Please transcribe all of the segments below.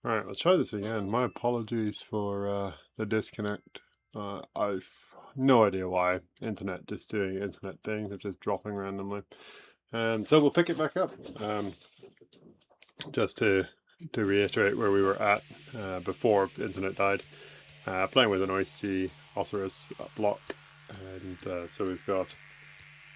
Alright, let's try this again. My apologies for the disconnect. I've no idea why. Internet just doing internet things, they're just dropping randomly. So we'll pick it back up. Just to reiterate where we were at before internet died. Playing with an OST Osiris block, and so we've got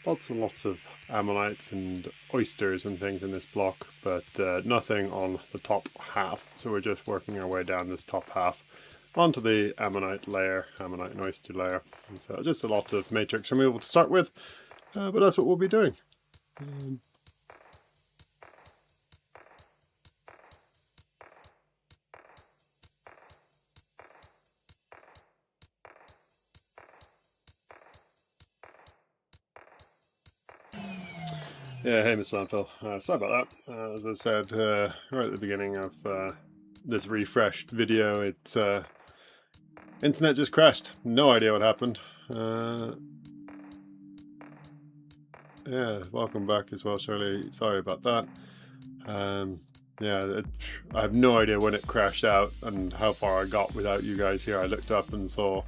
lots and lots of ammonites and oysters and things in this block, but nothing on the top half. So we're just working our way down this top half onto the ammonite layer, ammonite and oyster layer. And so just a lot of matrix removal to start with, but that's what we'll be doing. Yeah, hey Mr. Landfill. Sorry about that. As I said right at the beginning of this refreshed video, it's internet just crashed. No idea what happened. Yeah, welcome back as well, Shirley. Sorry about that. Yeah, I have no idea when it crashed out and how far I got without you guys here. I looked up and saw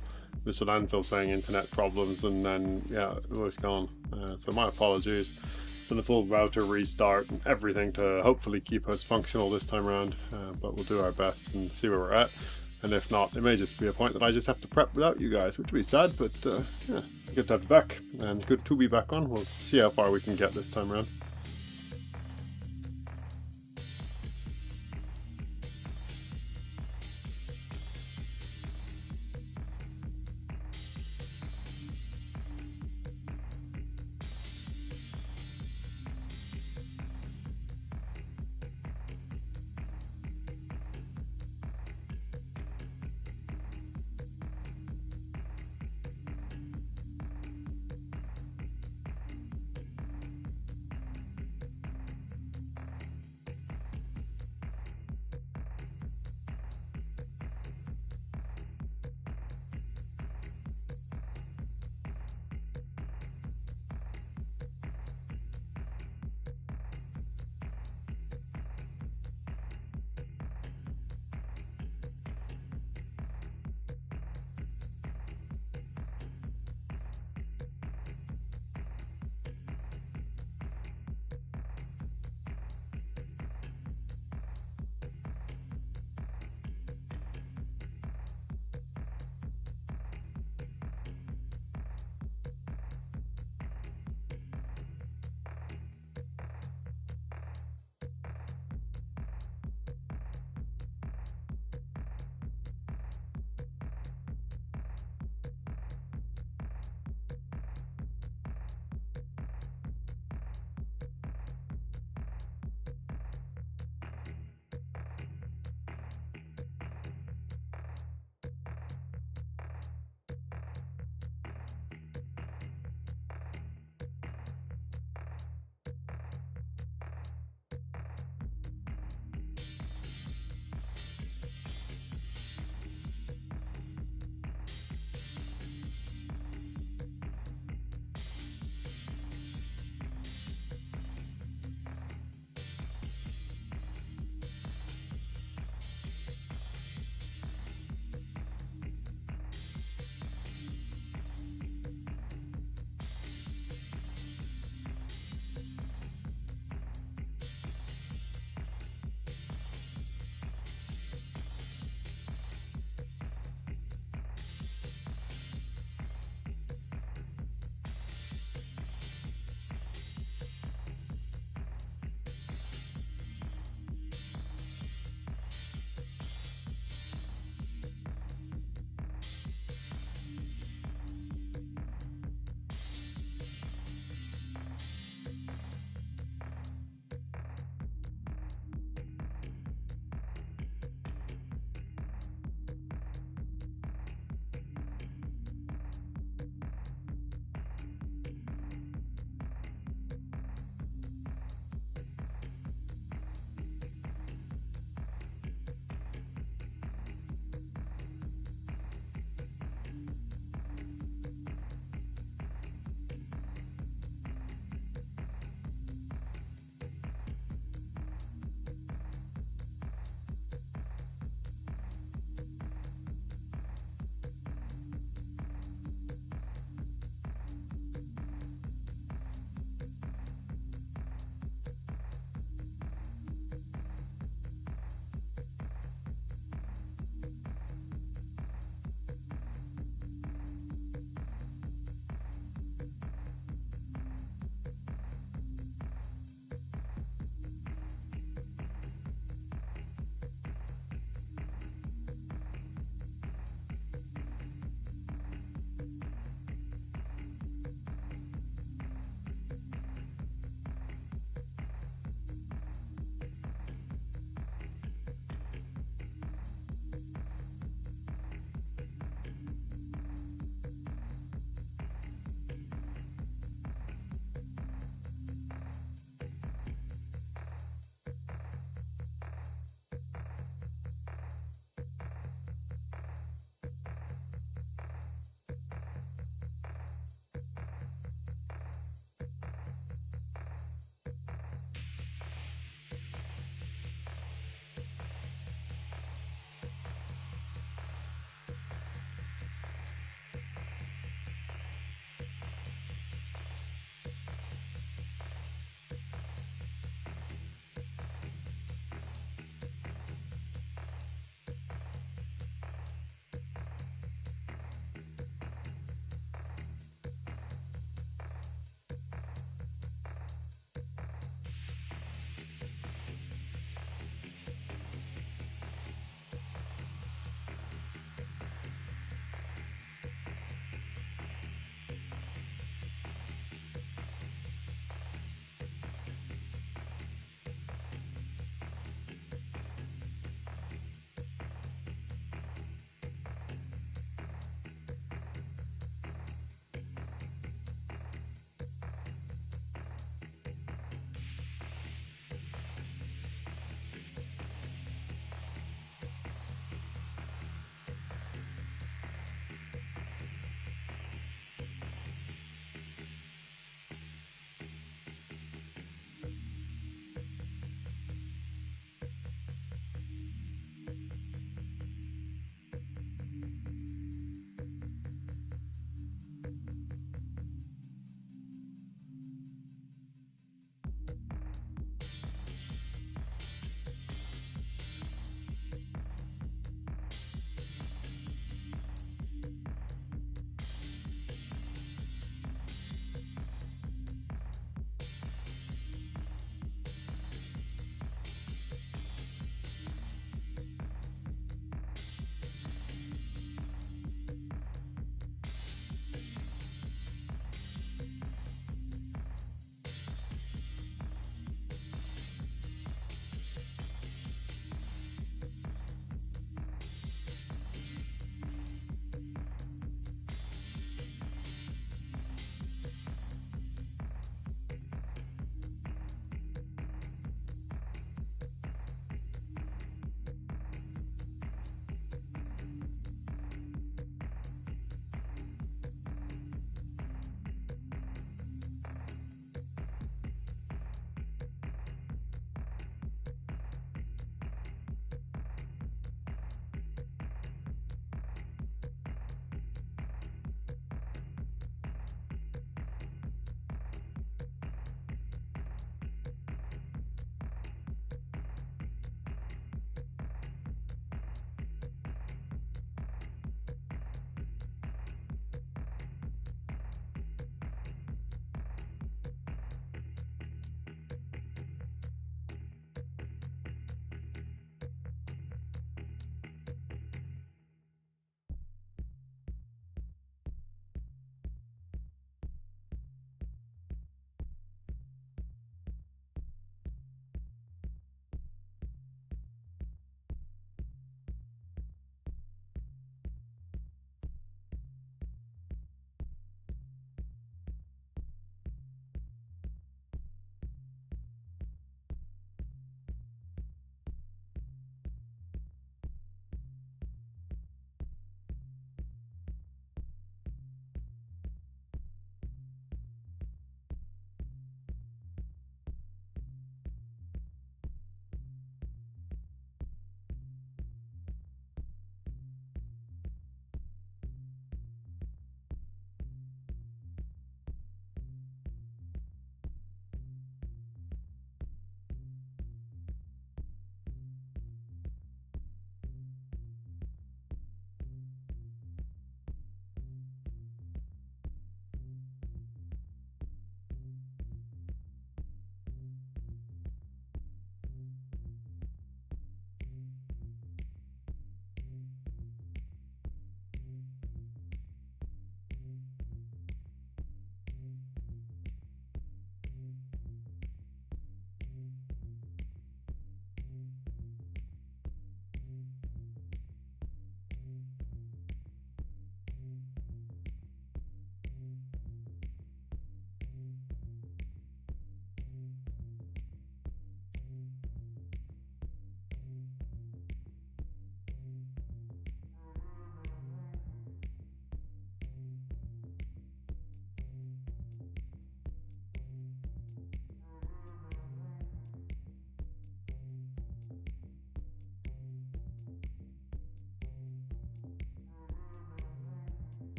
Mr. Landfill saying internet problems, and then yeah, it was gone. So my apologies. Done a full router restart and everything to hopefully keep us functional this time around, but we'll do our best and see where we're at. And if not, it may just be a point that I just have to prep without you guys, which would be sad, but yeah, good to have you back and good to be back on. We'll see how far we can get this time around.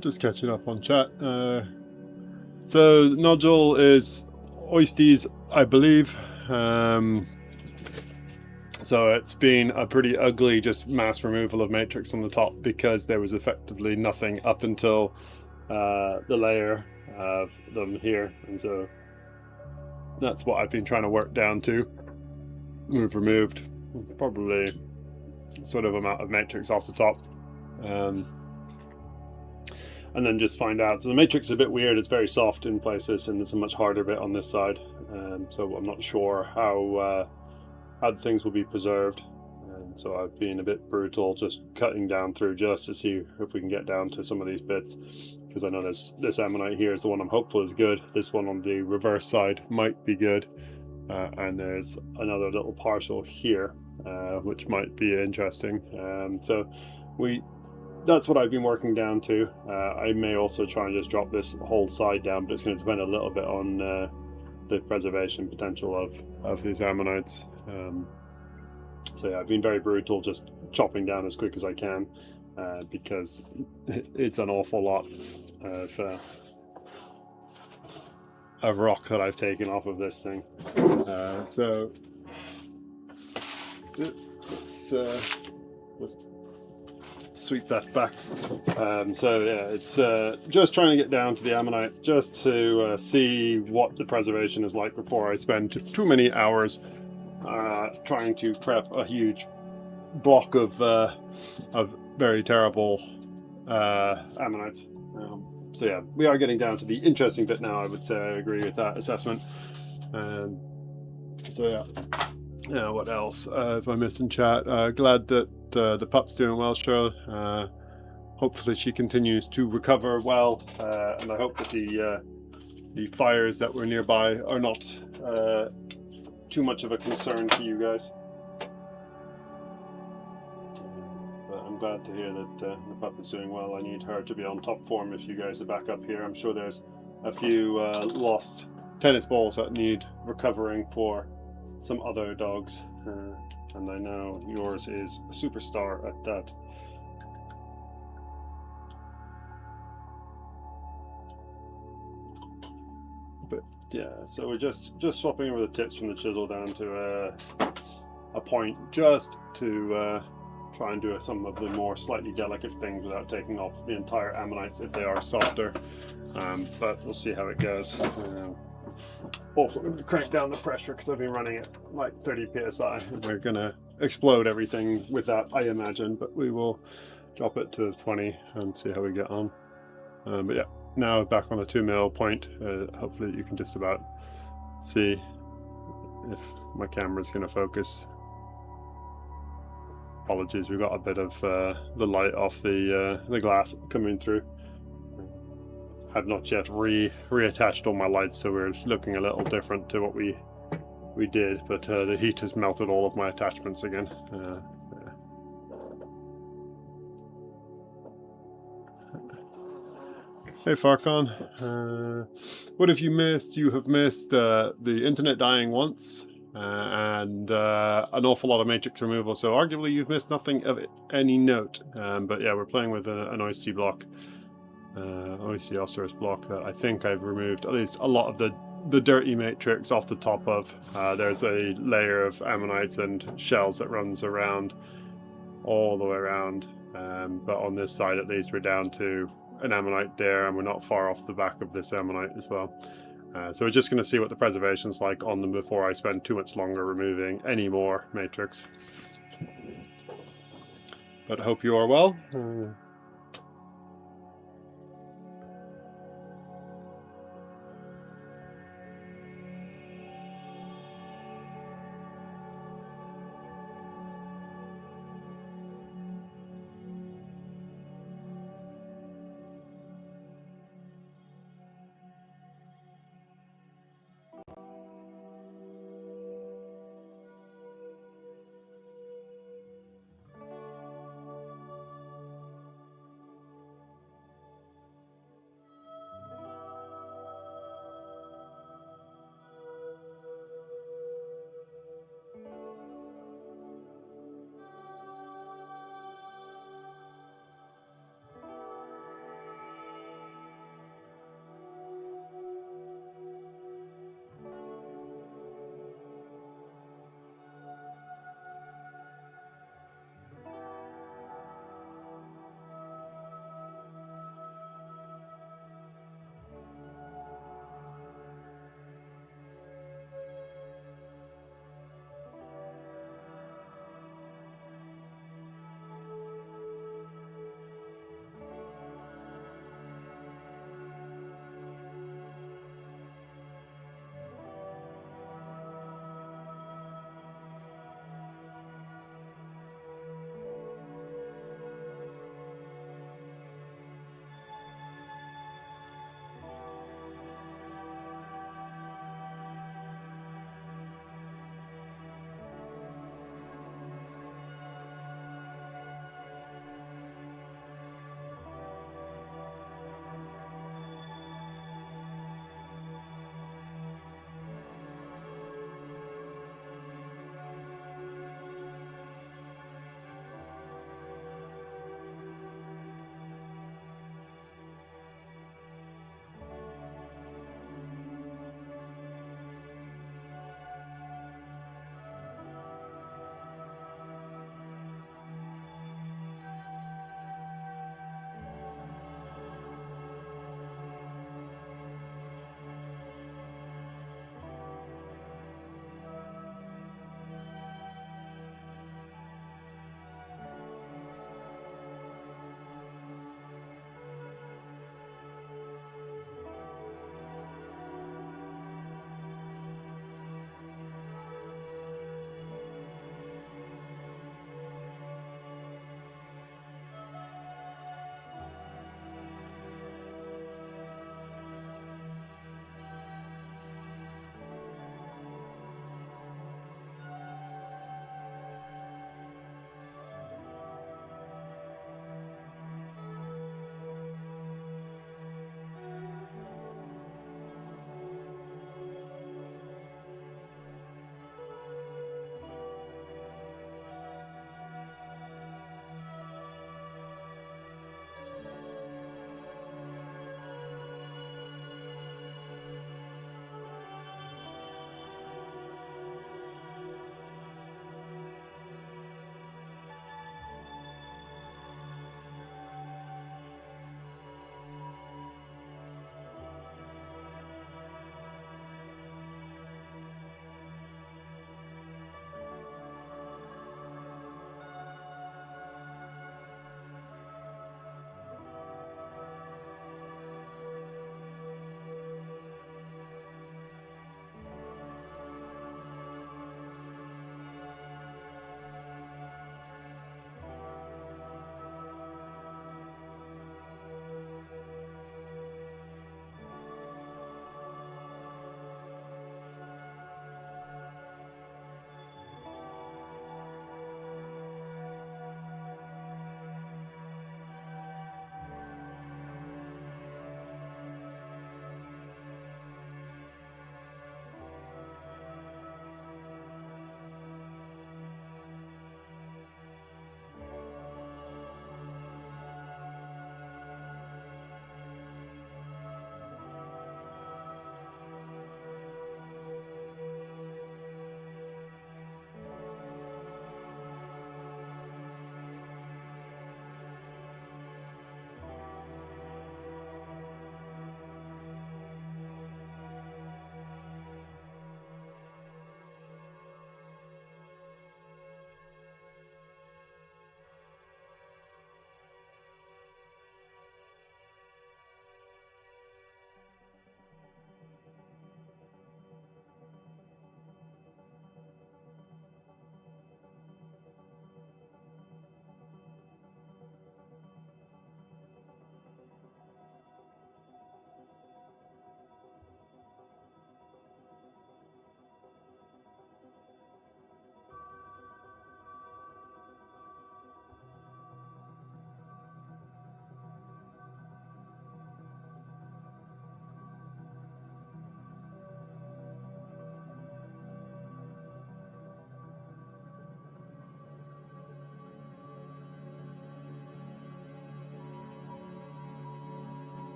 Just catching up on chat. So nodule is Oistes, I believe. So it's been a pretty ugly just mass removal of matrix on the top because there was effectively nothing up until the layer of them here, and so that's what I've been trying to work down to. We've removed probably sort of amount of matrix off the top, and then just find out. So the matrix is a bit weird, it's very soft in places and it's a much harder bit on this side, so I'm not sure how the things will be preserved, and so I've been a bit brutal just cutting down through just to see if we can get down to some of these bits, because I know this ammonite here is the one I'm hopeful is good. This one on the reverse side might be good, and there's another little partial here which might be interesting. So that's what I've been working down to. I may also try and just drop this whole side down, but it's going to depend a little bit on the preservation potential of these ammonites. So yeah, I've been very brutal, just chopping down as quick as I can, because it's an awful lot of rock that I've taken off of this thing. So let's sweep that back. So yeah, it's just trying to get down to the ammonite, just to see what the preservation is like before I spend too many hours trying to prep a huge block of very terrible ammonites. So yeah, we are getting down to the interesting bit now. I would say I agree with that assessment. So yeah, what else have I missed in chat? Glad that the pup's doing well, Cheryl. Hopefully she continues to recover well, and I hope that the fires that were nearby are not too much of a concern to you guys. But I'm glad to hear that the pup is doing well. I need her to be on top form if you guys are back up here. I'm sure there's a few lost tennis balls that need recovering for some other dogs, and I know yours is a superstar at that. But yeah, so we're just swapping over the tips from the chisel down to a point, just to try and do some of the more slightly delicate things without taking off the entire ammonites if they are softer. But we'll see how it goes. Also, I'm going to crank down the pressure because I've been running it like 30 psi, and we're going to explode everything with that, I imagine. But we will drop it to 20 and see how we get on. But yeah, now back on the 2 mil point. Hopefully you can just about see if my camera's going to focus. Apologies, we've got a bit of the light off the glass coming through. Have not yet reattached all my lights, so we're looking a little different to what we did, but the heat has melted all of my attachments again. Yeah. Hey Farcon, what have you missed? You have missed the internet dying once, and an awful lot of matrix removal, so arguably you've missed nothing of any note. But yeah, we're playing with an OST block, OST Osiris block that I think I've removed at least a lot of the dirty matrix off the top of. There's a layer of ammonites and shells that runs around all the way around, but on this side at least we're down to an ammonite there, and we're not far off the back of this ammonite as well. So we're just going to see what the preservation's like on them before I spend too much longer removing any more matrix. But I hope you are well.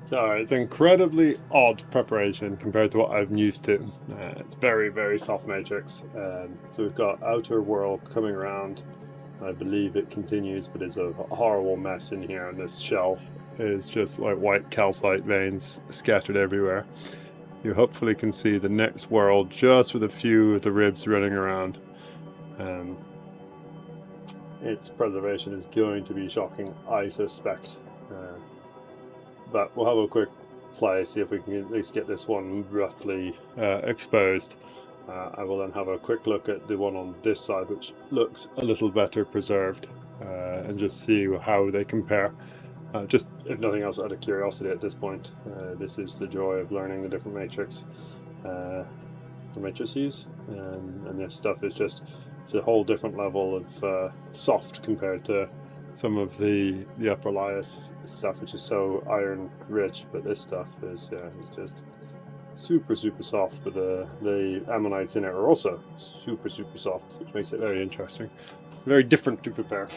So it's incredibly odd preparation compared to what I'm used to. It's very, very soft matrix. So we've got outer whorl coming around. I believe it continues, but it's a horrible mess in here, and this shell is just like white calcite veins scattered everywhere. You hopefully can see the next whorl just with a few of the ribs running around. Its preservation is going to be shocking, I suspect. But we'll have a quick play, see if we can at least get this one roughly exposed. I will then have a quick look at the one on this side, which looks a little better preserved, and just see how they compare. Just, if nothing else, out of curiosity at this point. This is the joy of learning the different the matrices, and this stuff is just, it's a whole different level of soft compared to some of the upper layers stuff, which is so iron rich, but this stuff is it's just super soft. But the ammonites in it are also super soft, which makes it very interesting, very different to prepare.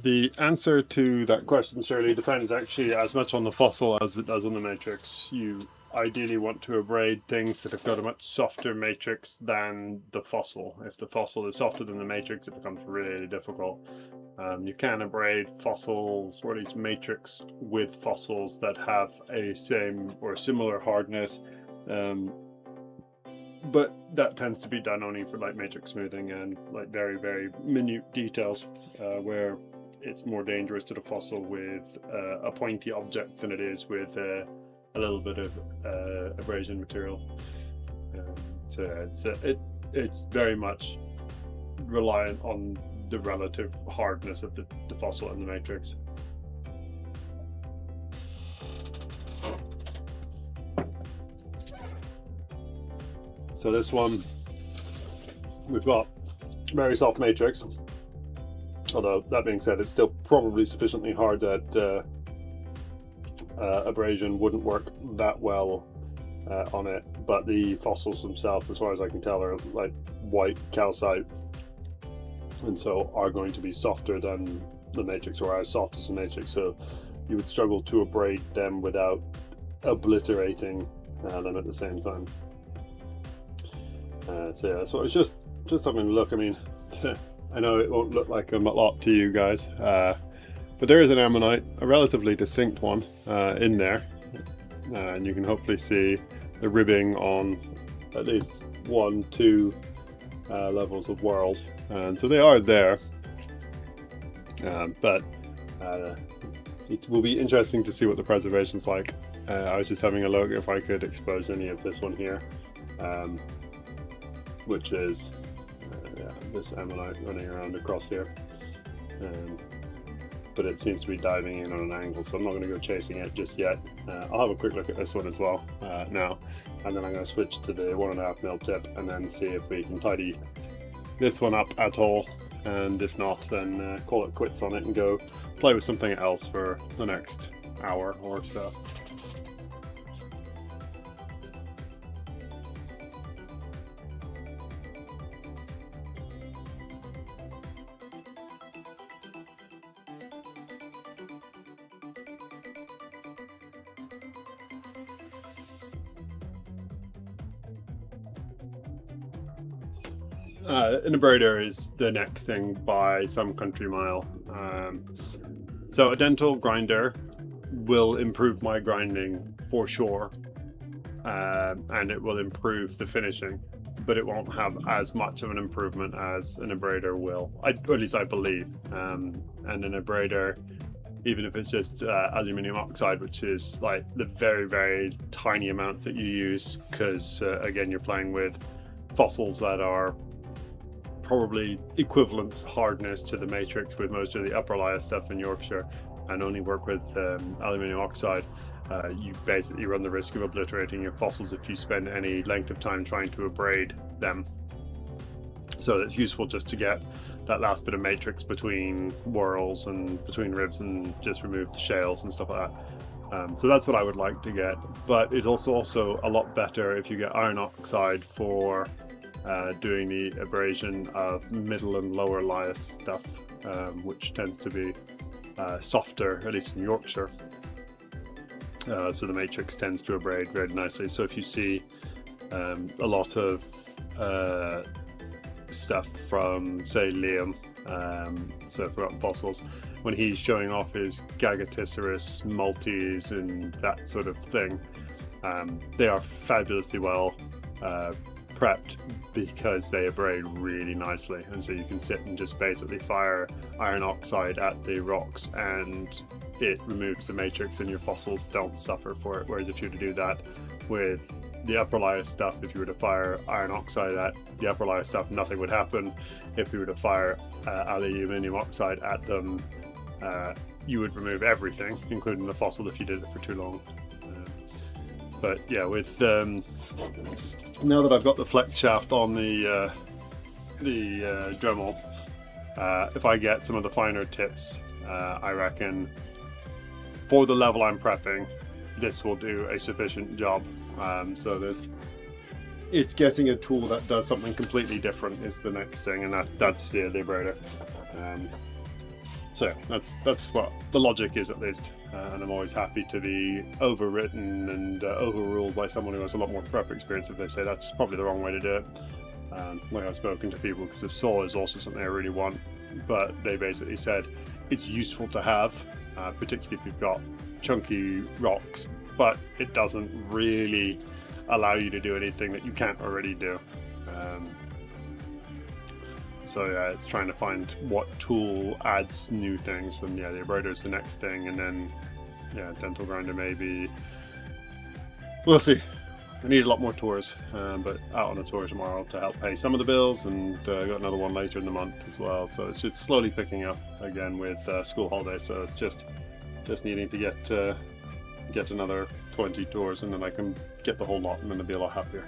The answer to that question, Shirley, depends actually as much on the fossil as it does on the matrix. You ideally want to abrade things that have got a much softer matrix than the fossil. If the fossil is softer than the matrix, it becomes really difficult. You can abrade fossils, or at least matrix, with fossils that have a same or similar hardness, but that tends to be done only for like matrix smoothing and like very minute details, where it's more dangerous to the fossil with a pointy object than it is with a little bit of abrasion material. So it's very much reliant on the relative hardness of the fossil and the matrix. So this one, we've got very soft matrix, although that being said, it's still probably sufficiently hard that abrasion wouldn't work that well on it. But the fossils themselves, as far as I can tell, are like white calcite, and so are going to be softer than the matrix, or as soft as the matrix, so you would struggle to abrade them without obliterating them at the same time. So yeah, so I was just having a look. I mean, I know it won't look like a lot to you guys, but there is an ammonite, a relatively distinct one, in there, and you can hopefully see the ribbing on at least 1-2 levels of whorls, and so they are there, but it will be interesting to see what the preservation's like. I was just having a look if I could expose any of this one here, which is yeah, this ammonite running around across here, but it seems to be diving in on an angle, so I'm not going to go chasing it just yet. I'll have a quick look at this one as well now, and then I'm going to switch to the 1.5 mil tip and then see if we can tidy this one up at all, and if not, then call it quits on it and go play with something else for the next hour or so. An abrader is the next thing by some country mile. So a dental grinder will improve my grinding for sure, and it will improve the finishing, but it won't have as much of an improvement as an abrader will, or at least I believe. And an abrader, even if it's just aluminium oxide, which is like the very tiny amounts that you use, because again, you're playing with fossils that are probably equivalent hardness to the matrix with most of the upper layer stuff in Yorkshire, and only work with aluminium oxide, you basically run the risk of obliterating your fossils if you spend any length of time trying to abrade them. So it's useful just to get that last bit of matrix between whorls and between ribs and just remove the shales and stuff like that. So that's what I would like to get, but it's also a lot better if you get iron oxide for doing the abrasion of middle and lower layer stuff, which tends to be softer, at least in Yorkshire. So the matrix tends to abrade very nicely. So if you see a lot of stuff from, say, Liam, so for fossils, when he's showing off his Gagatisserus multis and that sort of thing, they are fabulously well prepped because they abrade really nicely, and so you can sit and just basically fire iron oxide at the rocks and it removes the matrix and your fossils don't suffer for it. Whereas if you were to do that with the upper layer stuff, if you were to fire iron oxide at the upper layer stuff, nothing would happen. If you were to fire aluminium oxide at them, you would remove everything, including the fossil, if you did it for too long. But yeah, with now that I've got the flex shaft on the Dremel, if I get some of the finer tips, I reckon for the level I'm prepping, this will do a sufficient job. So it's getting a tool that does something completely different is the next thing, and that's the abrader. So yeah, that's what the logic is, at least, and I'm always happy to be overwritten and overruled by someone who has a lot more prep experience if they say that's probably the wrong way to do it. Like, I've spoken to people because the saw is also something I really want, but they basically said it's useful to have, particularly if you've got chunky rocks, but it doesn't really allow you to do anything that you can't already do. So yeah, it's trying to find what tool adds new things, and yeah, the abrader is the next thing, and then yeah, dental grinder maybe. We'll see. I need a lot more tours, but out on a tour tomorrow to help pay some of the bills, and got another one later in the month as well. So it's just slowly picking up again with school holidays. So it's just needing to get another 20 tours, and then I can get the whole lot, and then I'll be a lot happier.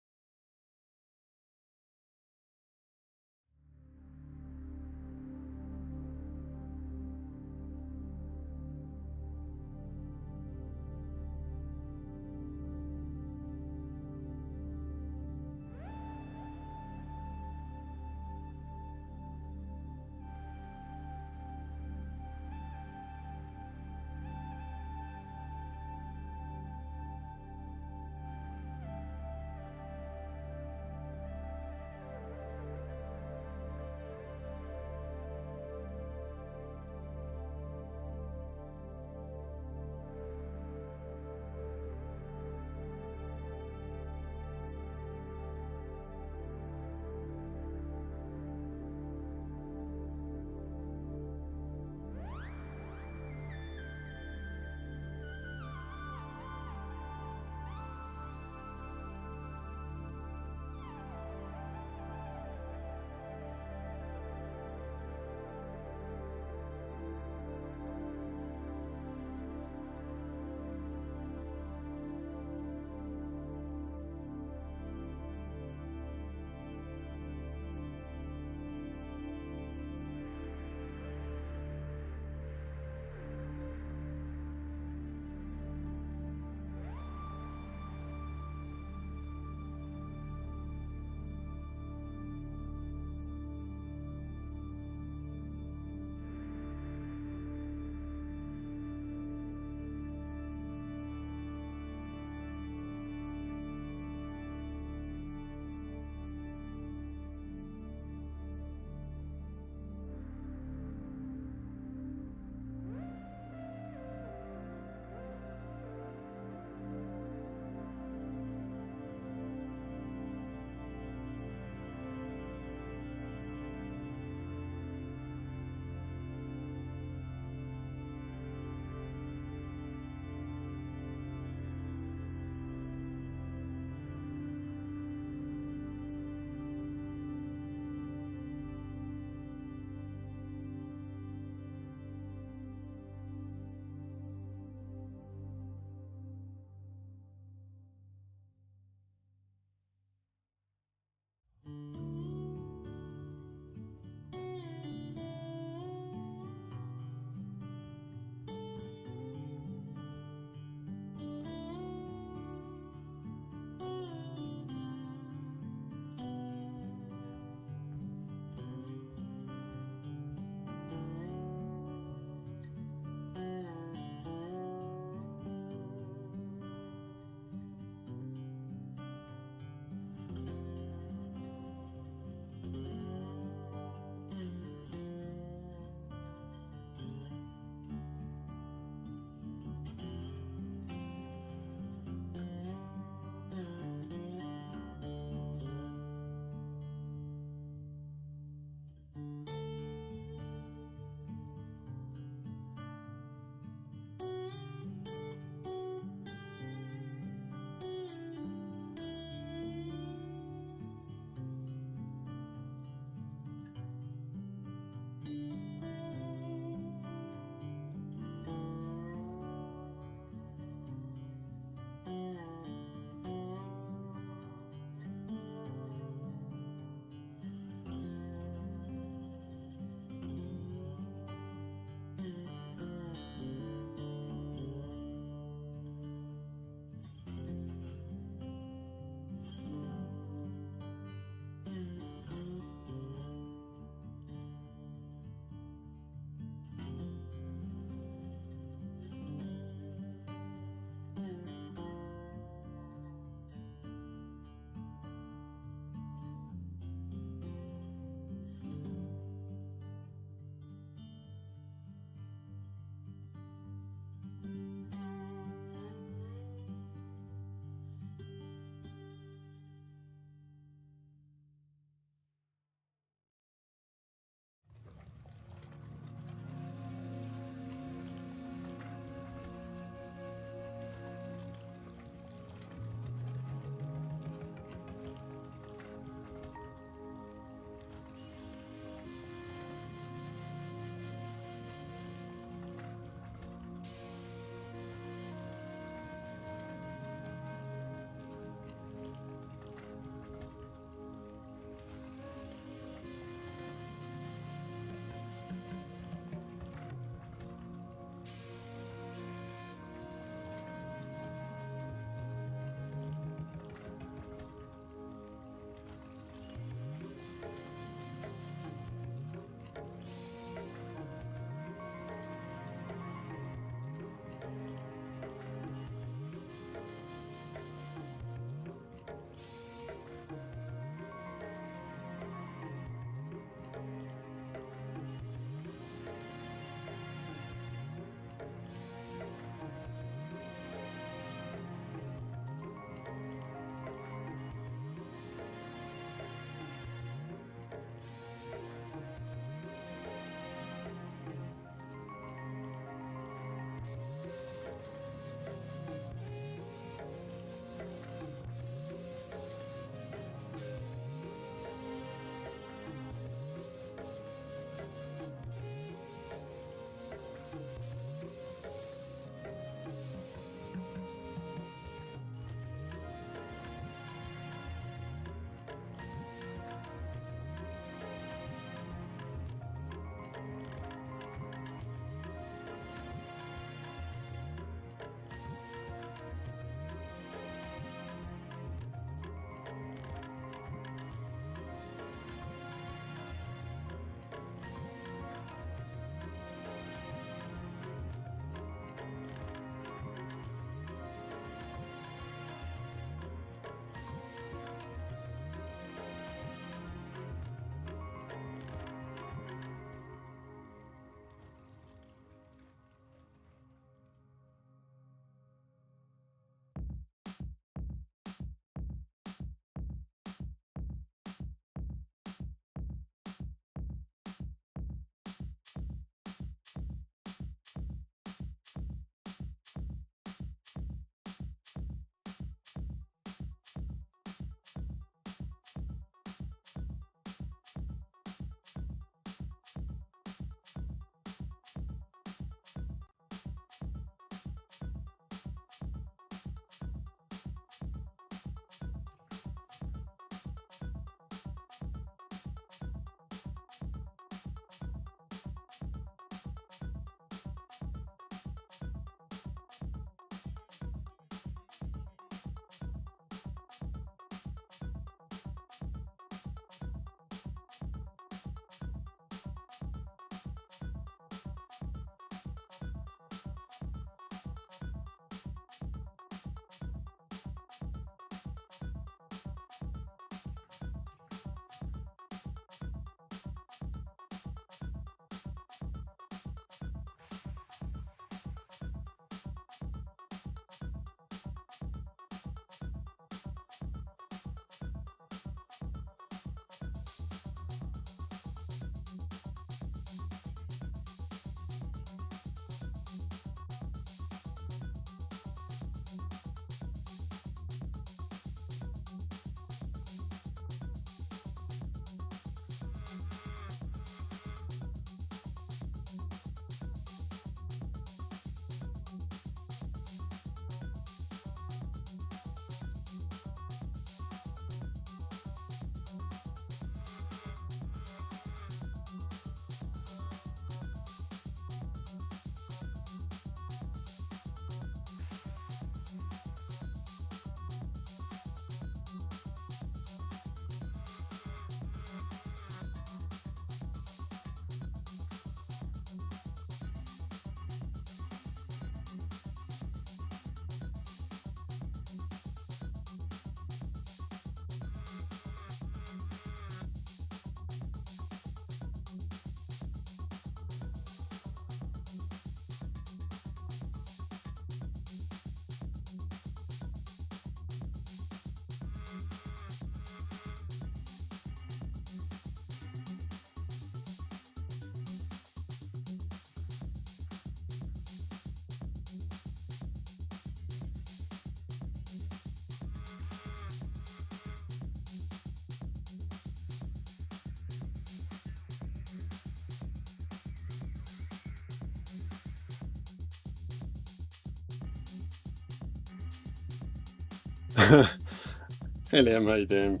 Hey Liam, how you doing?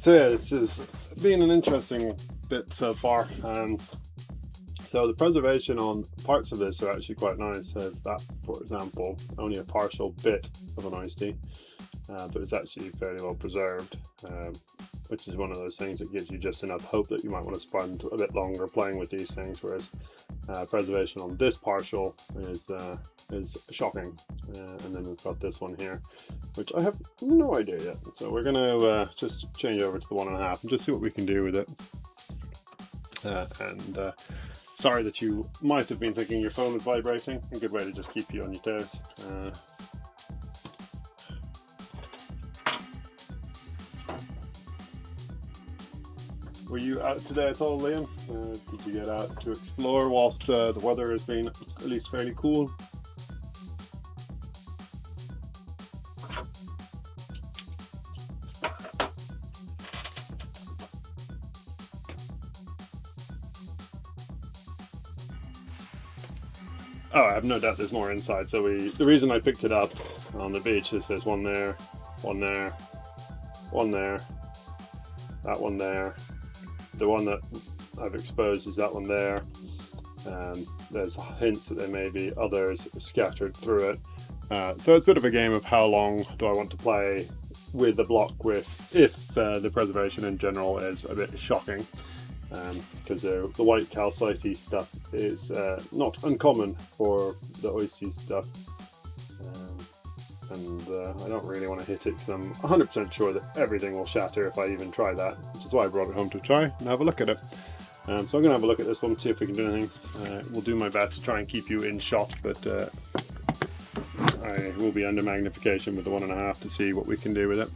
So yeah, this has been an interesting bit so far. So the preservation on parts of this are actually quite nice. So that, for example, only a partial bit of an iced but it's actually fairly well preserved, which is one of those things that gives you just enough hope that you might want to spend a bit longer playing with these things, whereas preservation on this partial is shocking. And then we've got this one here, which I have no idea yet. So we're going to just change over to the 1.5 and just see what we can do with it. Sorry that you might have been thinking your phone was vibrating. A good way to just keep you on your toes. Were you out today at all, Liam? Did you get out to explore whilst the weather has been at least fairly cool? Oh, I have no doubt there's more inside. So the reason I picked it up on the beach is there's one there, one there, one there, that one there. The one that I've exposed is that one there. There's hints that there may be others scattered through it. So it's a bit of a game of how long do I want to play with the block if the preservation in general is a bit shocking. Because the white calcite stuff is not uncommon for the oisty stuff, and I don't really want to hit it because I'm 100% sure that everything will shatter if I even try that, which is why I brought it home to try and have a look at it. So I'm going to have a look at this one, see if we can do anything. We'll do my best to try and keep you in shot, but I will be under magnification with the 1.5 to see what we can do with it.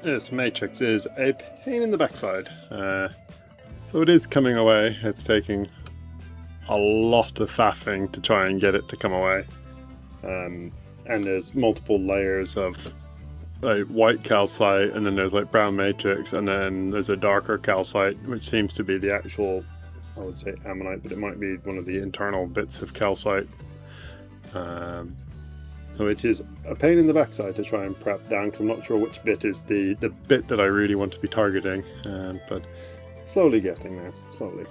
This matrix is a pain in the backside. So it is coming away. It's taking a lot of faffing to try and get it to come away. And there's multiple layers of like white calcite, and then there's like brown matrix, and then there's a darker calcite, which seems to be the actual, I would say ammonite, but it might be one of the internal bits of calcite. So it is a pain in the backside to try and prep down, because I'm not sure which bit is the bit that I really want to be targeting, but slowly getting there, slowly.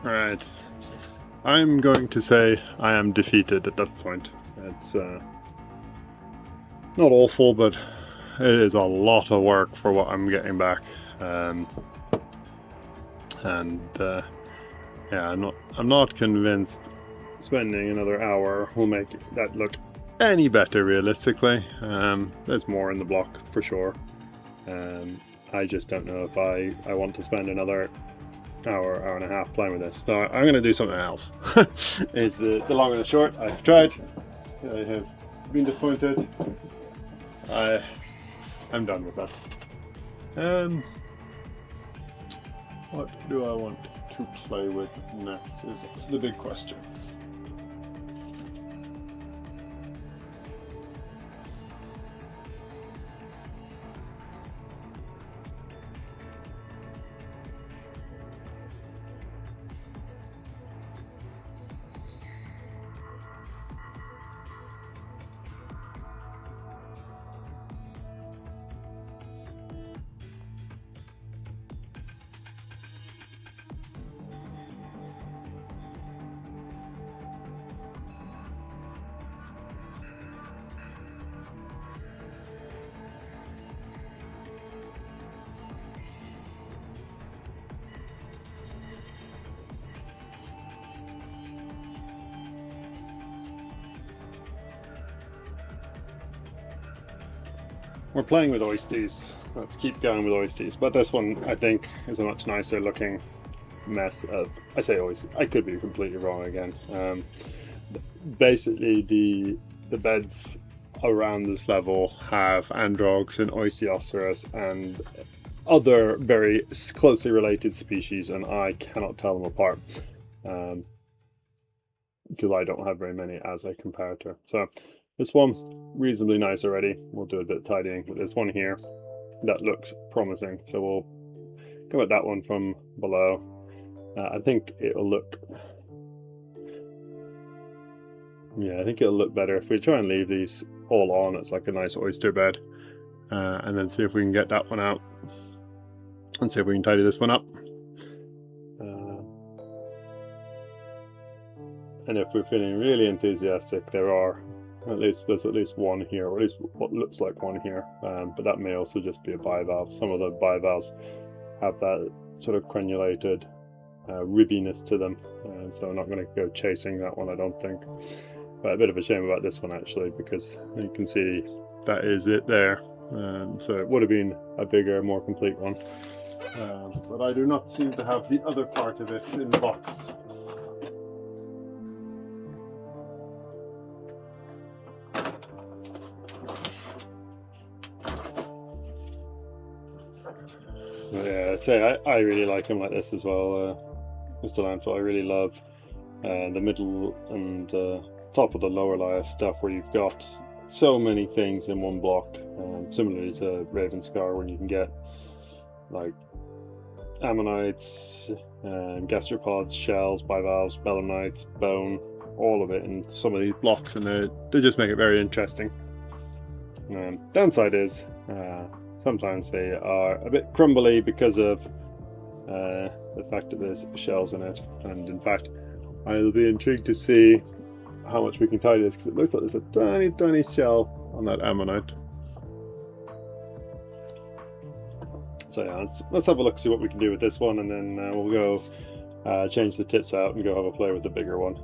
Alright. I'm going to say I am defeated at that point. It's not awful, but it is a lot of work for what I'm getting back. Yeah, I'm not convinced spending another hour will make that look any better realistically. There's more in the block for sure. I just don't know if I want to spend another hour and a half playing with this. So I'm going to do something else. Is the long and the short. I've tried. I have been disappointed. I'm done with that. What do I want to play with next is the big question. We're playing with oysters. Let's keep going with oysters. But this one, I think, is a much nicer looking mess of... I say oysters. I could be completely wrong again. Basically, the beds around this level have androgs and oistioceras and other very closely related species, and I cannot tell them apart. Because I don't have very many as a comparator. So this one, reasonably nice already. We'll do a bit of tidying, but there's one here that looks promising. So we'll go at that one from below. I think it'll look... Yeah, I think it'll look better if we try and leave these all on. It's like a nice oyster bed. And then see if we can get that one out. And see if we can tidy this one up. And if we're feeling really enthusiastic, there's at least one here, or at least what looks like one here. But that may also just be a bivalve. Some of the bivalves have that sort of crenulated ribbiness to them, so I'm not going to go chasing that one, I don't think. But a bit of a shame about this one actually, because you can see that is it there. So it would have been a bigger, more complete one. But I do not seem to have the other part of it in the box. Yeah, I'd say I really like them like this as well. Mr. Landfill, I really love the middle and top of the lower layer stuff where you've got so many things in one block, similarly to Ravenscar, when you can get like ammonites, gastropods, shells, bivalves, belemnites, bone, all of it in some of these blocks, and they just make it very interesting. Downside is sometimes they are a bit crumbly because of the fact that there's shells in it, and in fact I'll be intrigued to see how much we can tidy this, because it looks like there's a tiny shell on that ammonite. So yeah, let's have a look, see what we can do with this one, and then we'll go change the tits out and go have a play with the bigger one.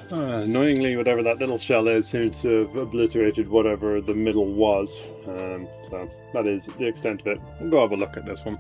Annoyingly, whatever that little shell is seems to have obliterated whatever the middle was. So that is the extent of it. We'll go have a look at this one.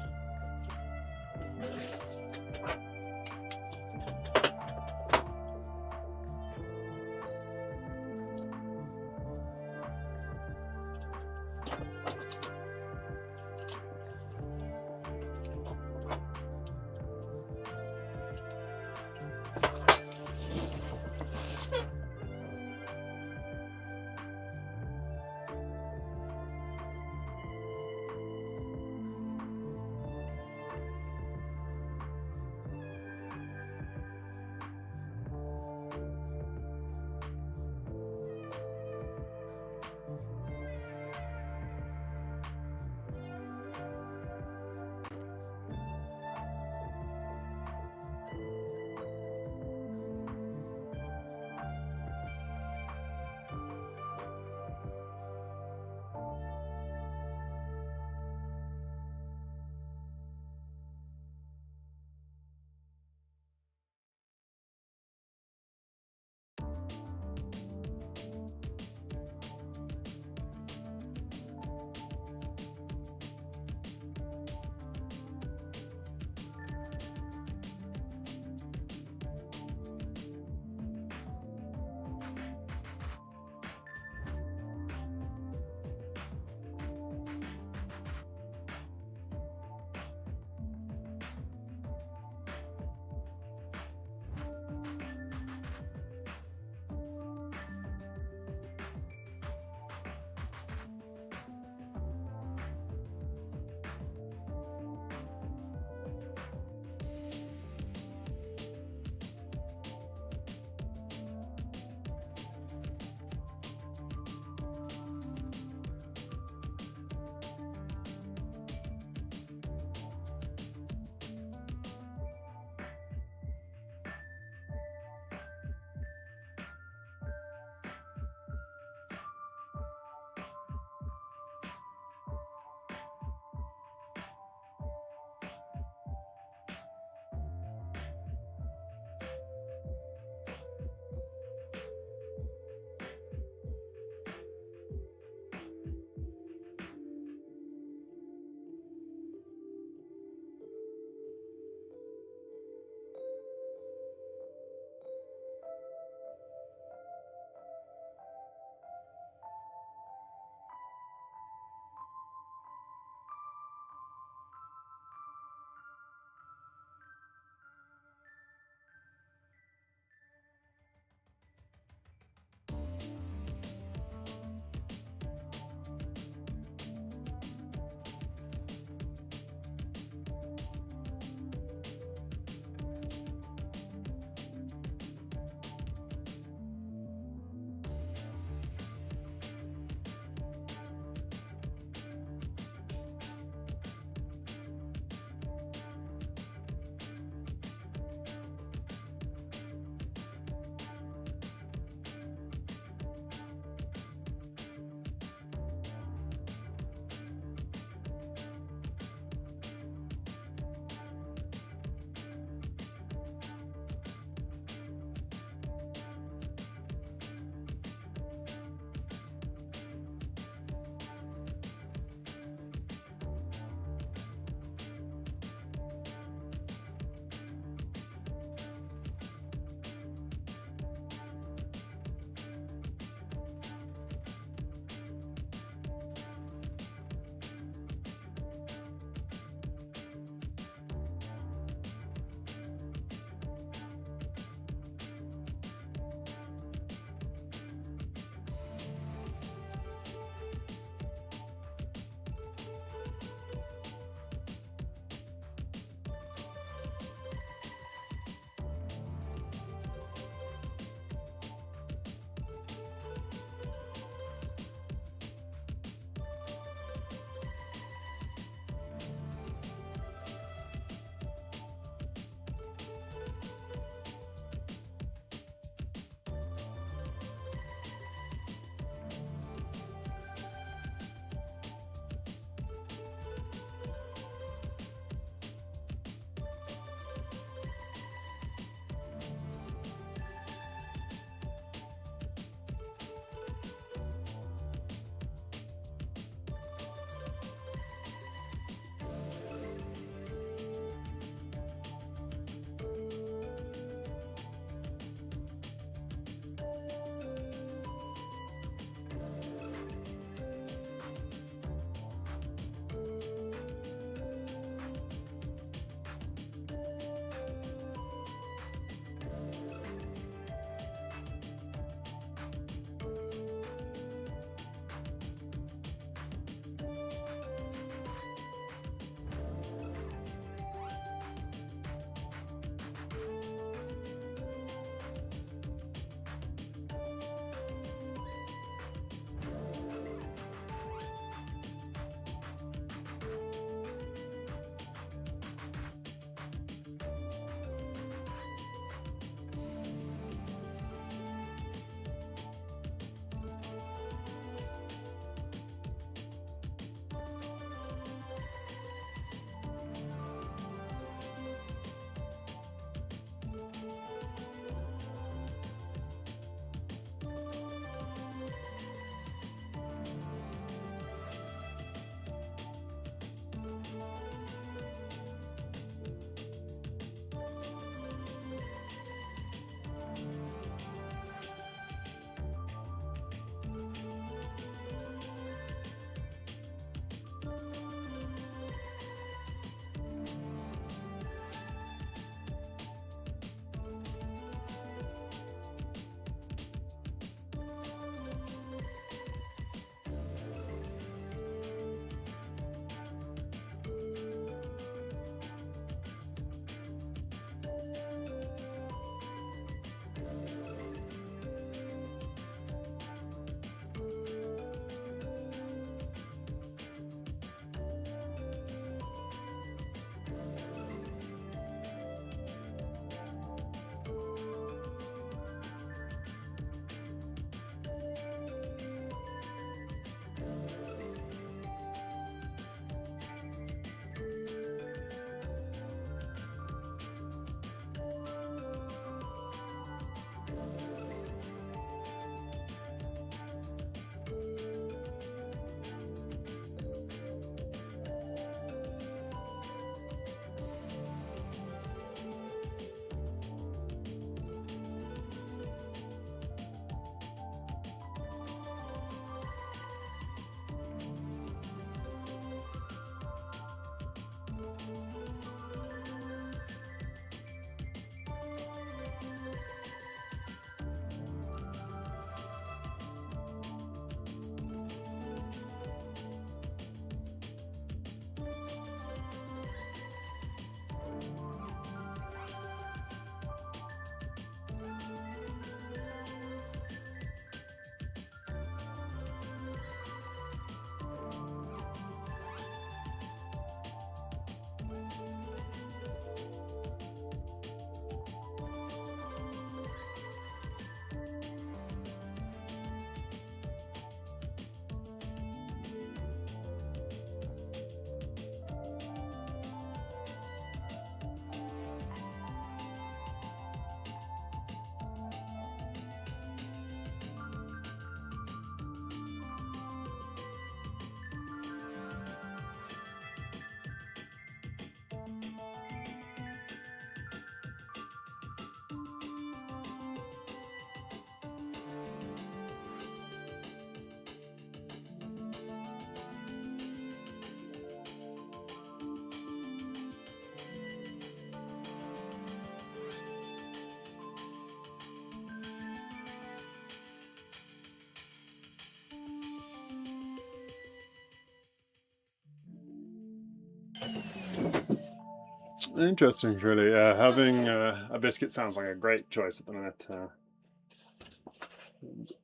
Interesting, really. Having a biscuit sounds like a great choice at the minute.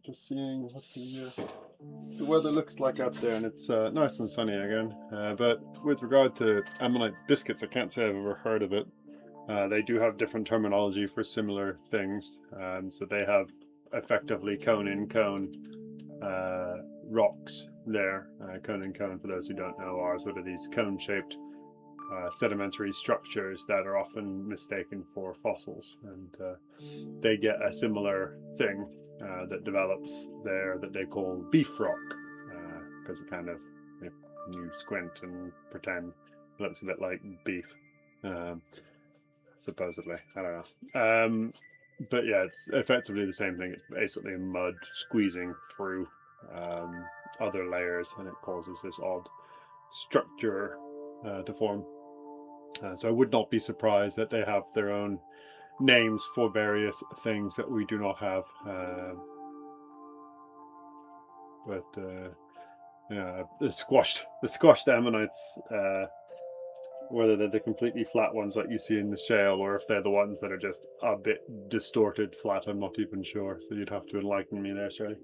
Just seeing what the weather looks like out there, and it's nice and sunny again. But with regard to ammonite biscuits, I can't say I've ever heard of it. They do have different terminology for similar things. So they have effectively cone in cone rocks there. Cone in cone, for those who don't know, are sort of these cone shaped sedimentary structures that are often mistaken for fossils, and they get a similar thing that develops there that they call beef rock, because it kind of, you squint and pretend it looks a bit like beef, supposedly. I don't know. But yeah, it's effectively the same thing. It's basically mud squeezing through other layers, and it causes this odd structure to form. So I would not be surprised that they have their own names for various things that we do not have. Yeah, the squashed ammonites, whether they're the completely flat ones like you see in the shale, or if they're the ones that are just a bit distorted flat, I'm not even sure. So you'd have to enlighten me there, Shirley.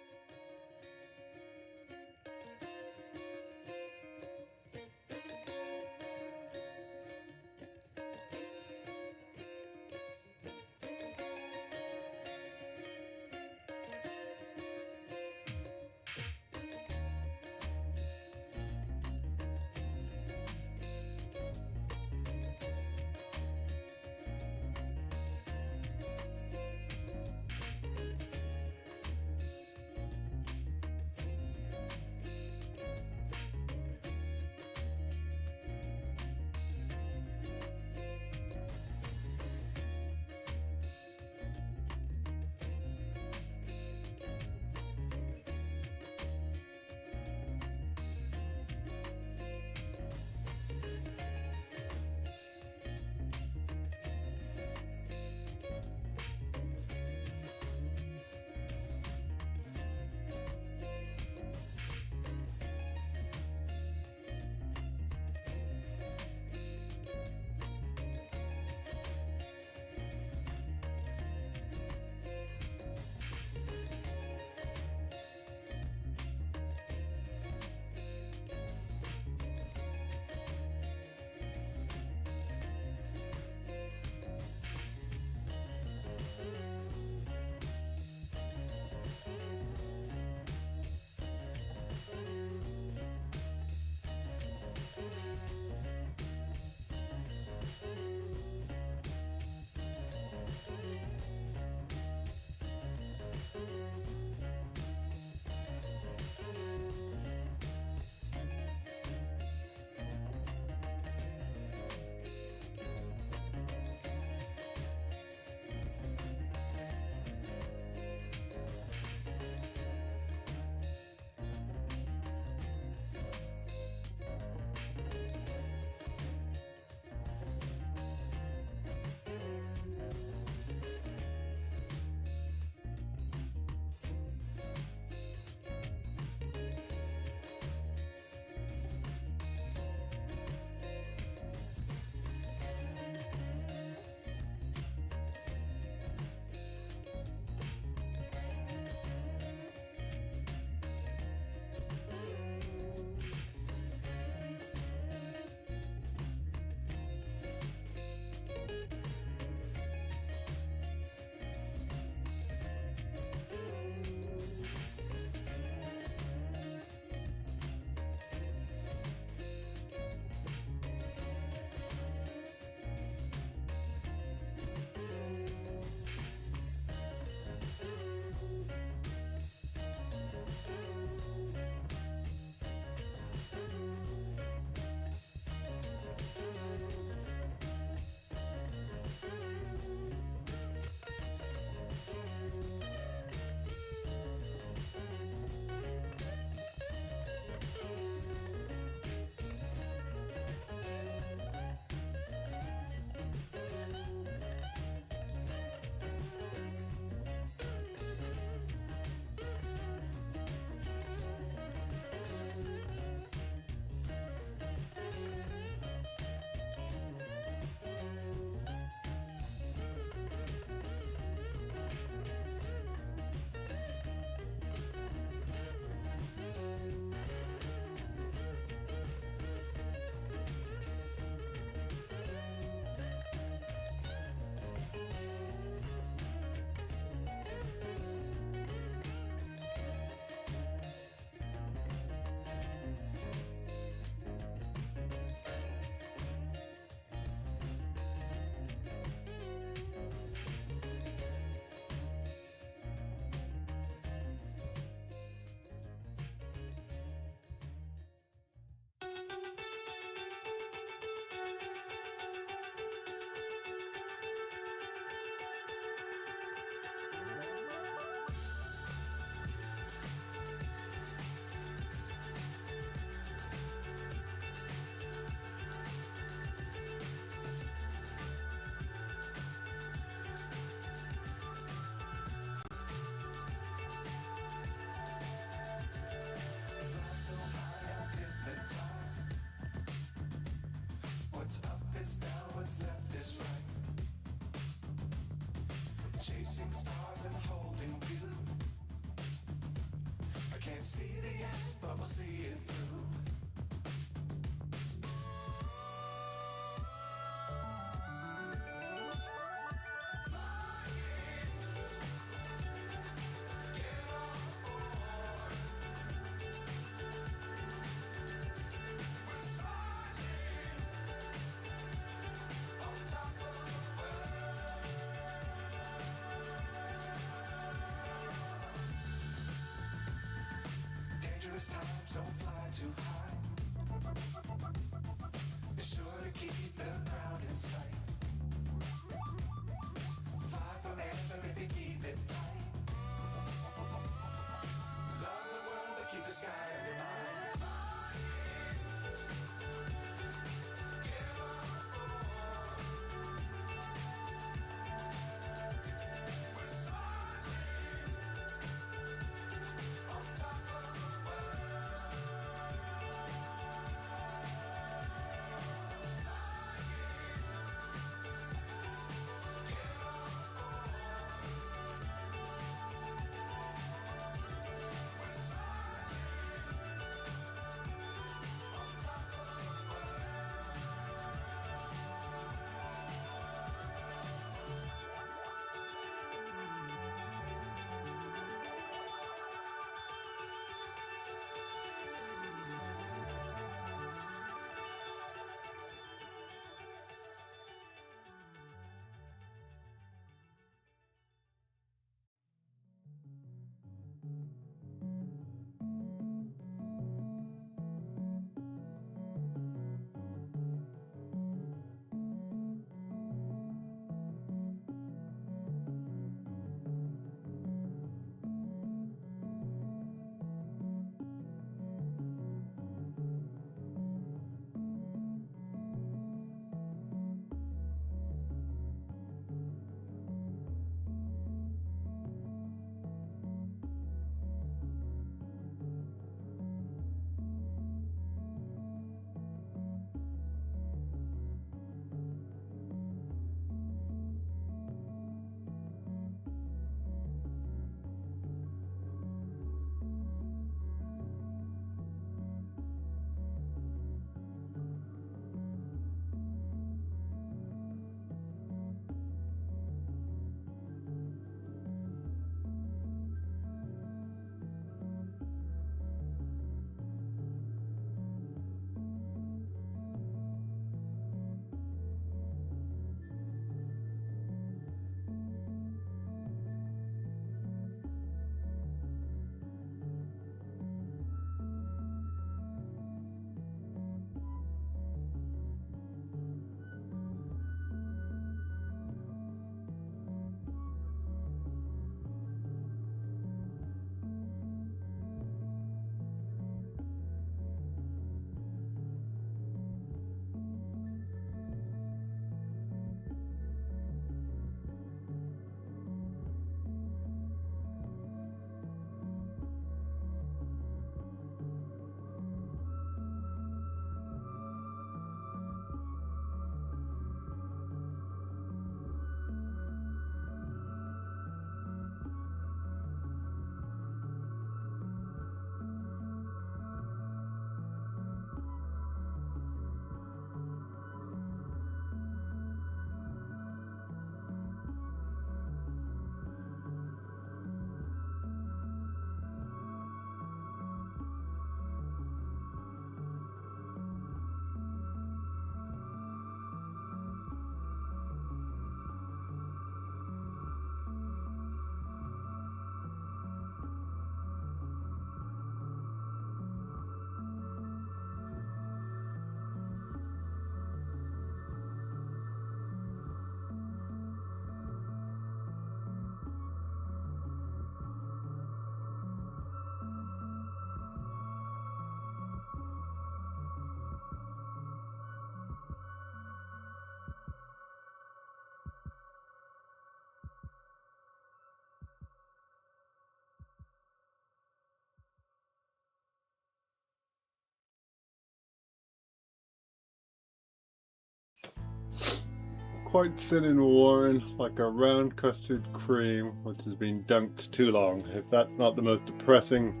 quite thin and worn, like a round custard cream which has been dunked too long. If that's not the most depressing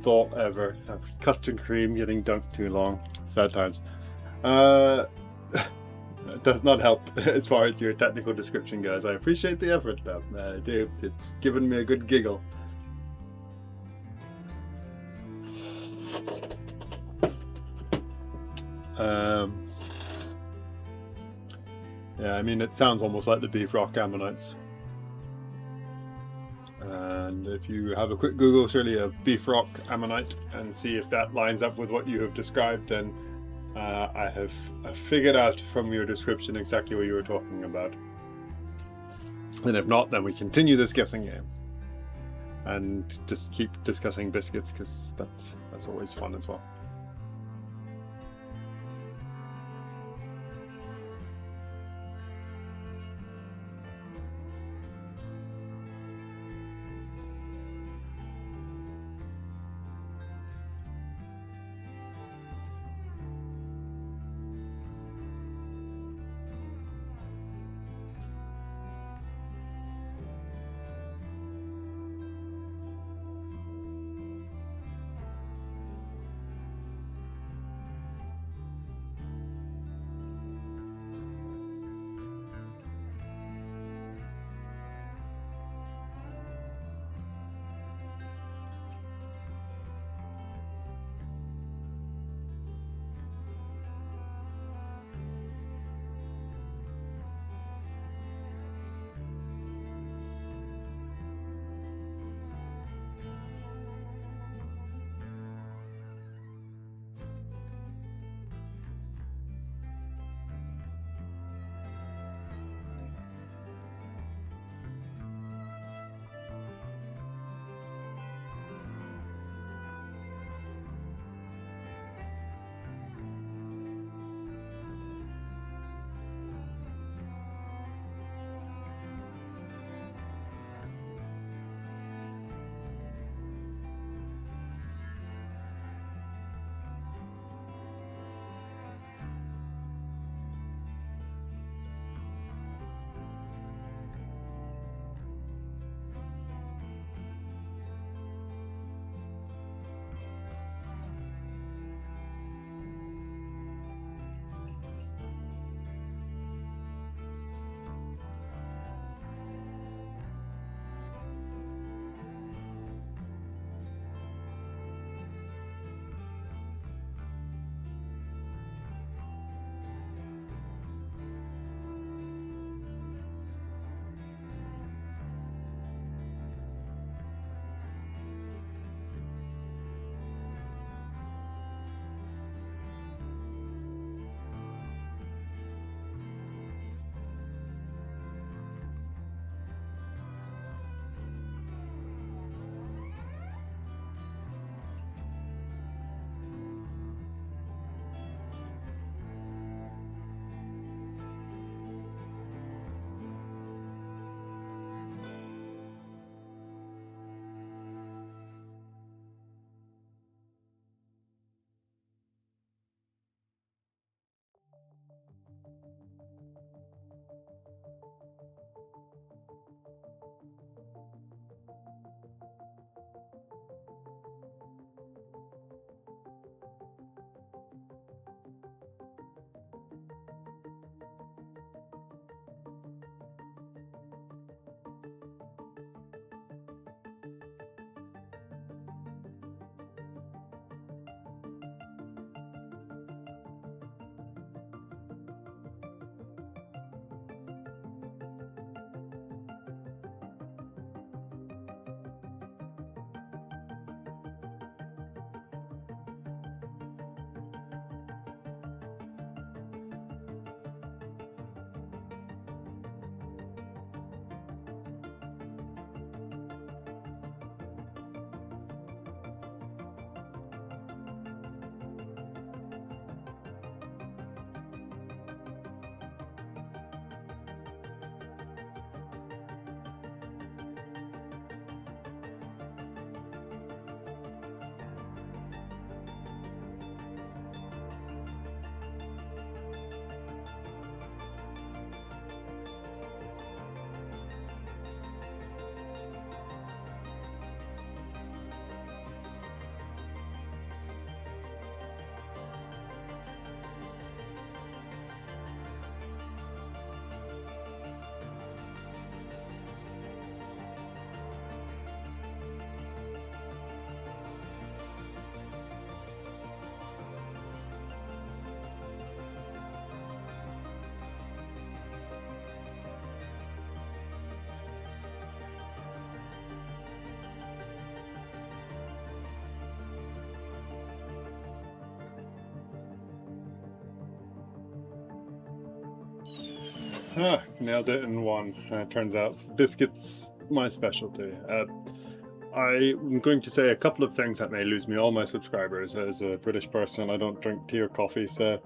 thought ever, custard cream getting dunked too long. Sad times. It does not help as far as your technical description goes. I appreciate the effort though, I do. It's given me a good giggle. Yeah, I mean, it sounds almost like the beef rock ammonites. And if you have a quick Google, surely a beef rock ammonite, and see if that lines up with what you have described, then I have figured out from your description exactly what you were talking about. And if not, then we continue this guessing game and just keep discussing biscuits, because that's always fun as well. Nailed it in one. Turns out biscuits my specialty. I'm going to say a couple of things that may lose me all my subscribers. As a British person, I don't drink tea or coffee, so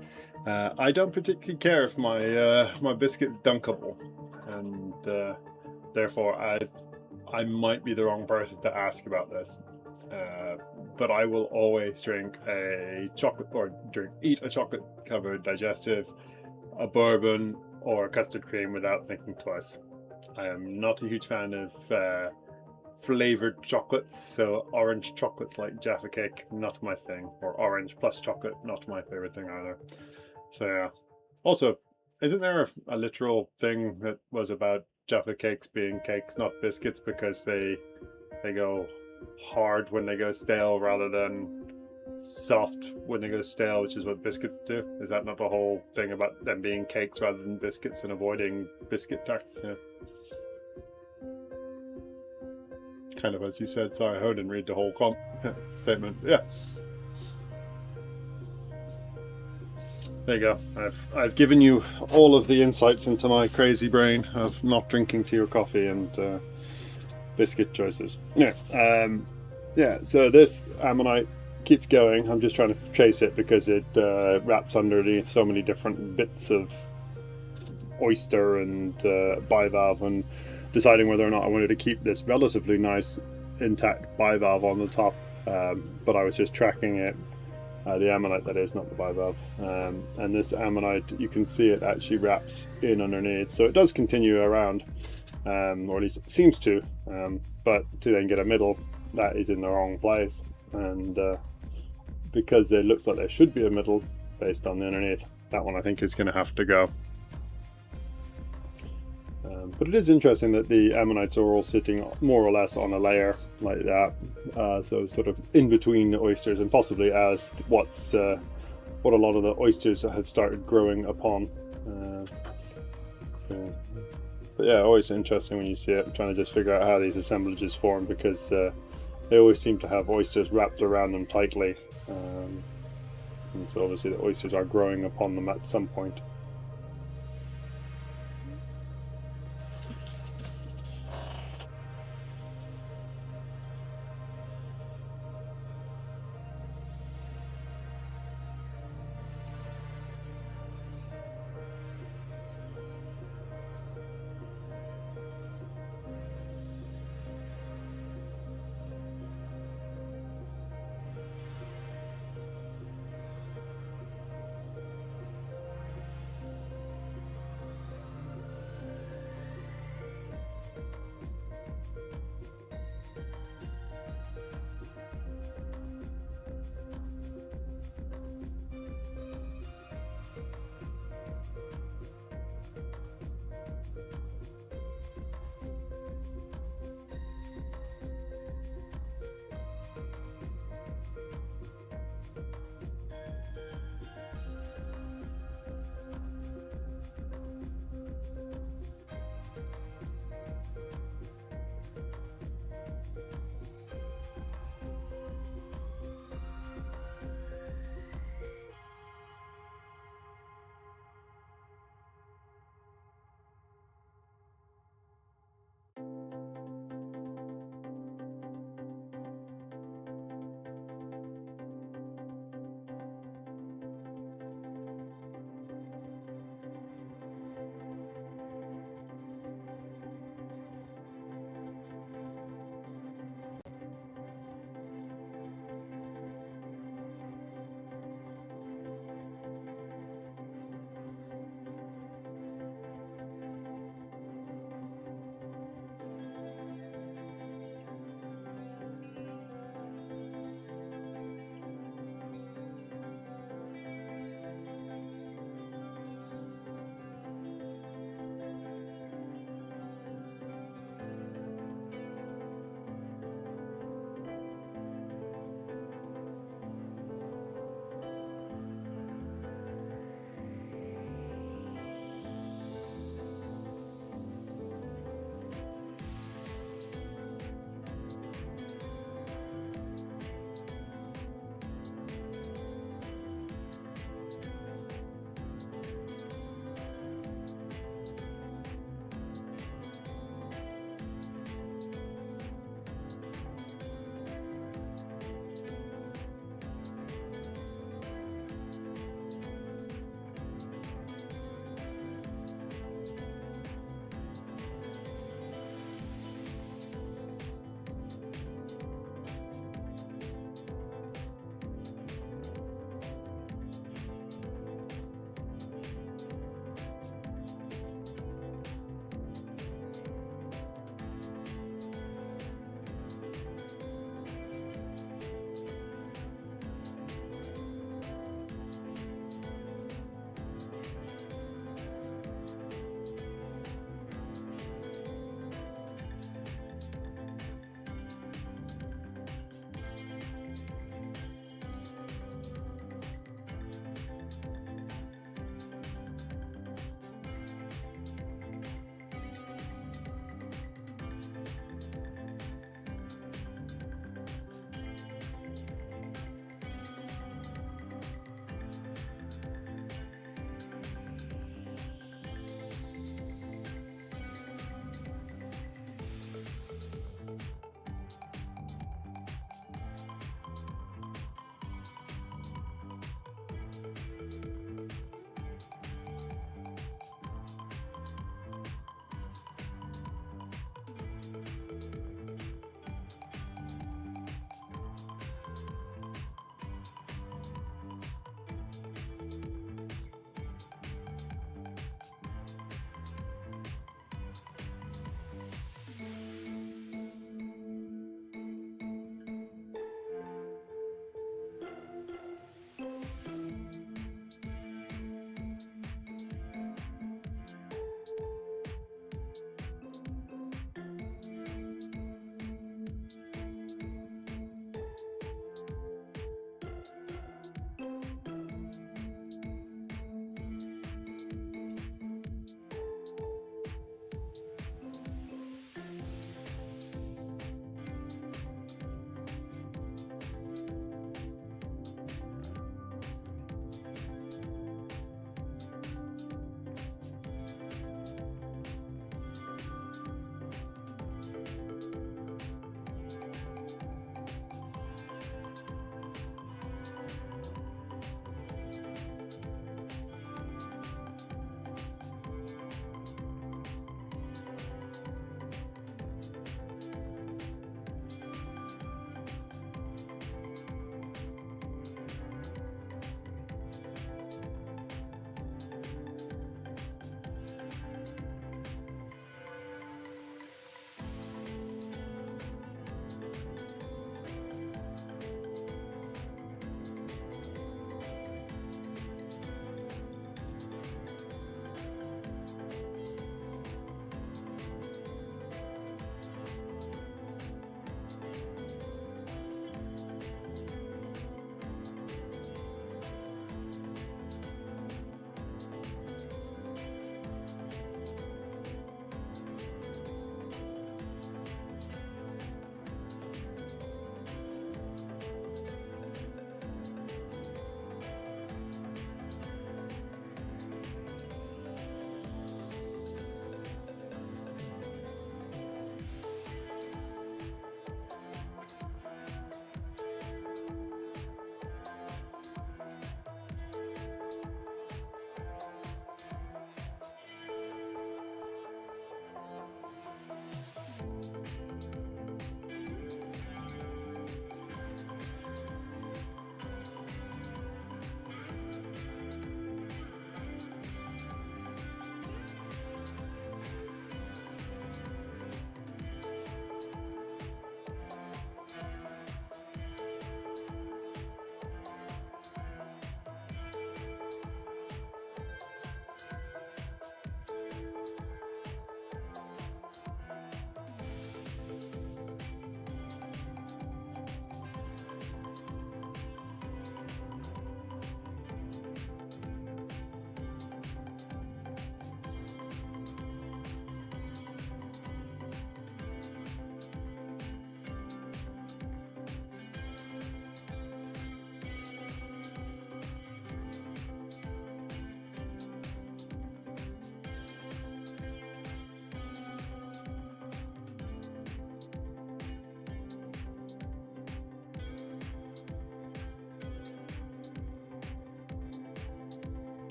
I don't particularly care if my biscuit's dunkable, and therefore I might be the wrong person to ask about this. But I will always drink a chocolate, or eat a chocolate covered digestive, a bourbon, or custard cream without thinking twice. I am not a huge fan of flavored chocolates, so orange chocolates like Jaffa Cake, not my thing, or orange plus chocolate, not my favorite thing either. So yeah. Also, isn't there a literal thing that was about Jaffa Cakes being cakes, not biscuits, because they go hard when they go stale rather than soft when they go stale, which is what biscuits do? Is that not the whole thing about them being cakes rather than biscuits and avoiding biscuit tax? Yeah. Kind of as you said. Sorry, I didn't read the whole statement. Yeah. There you go. I've given you all of the insights into my crazy brain of not drinking tea or coffee and biscuit choices. Yeah. Yeah. So this ammonite keeps going. I'm just trying to chase it because it wraps underneath so many different bits of oyster and bivalve, and deciding whether or not I wanted to keep this relatively nice intact bivalve on the top, but I was just tracking it, the ammonite that is, not the bivalve, and this ammonite, you can see it actually wraps in underneath, so it does continue around, or at least it seems to, but to then get a middle, that is in the wrong place, and because it looks like there should be a middle based on the underneath, that one I think is going to have to go. But it is interesting that the ammonites are all sitting more or less on a layer like that, so sort of in between the oysters, and possibly as what a lot of the oysters have started growing upon. But yeah, always interesting when you see it. I'm trying to just figure out how these assemblages form, because they always seem to have oysters wrapped around them tightly, and so obviously the oysters are growing upon them at some point.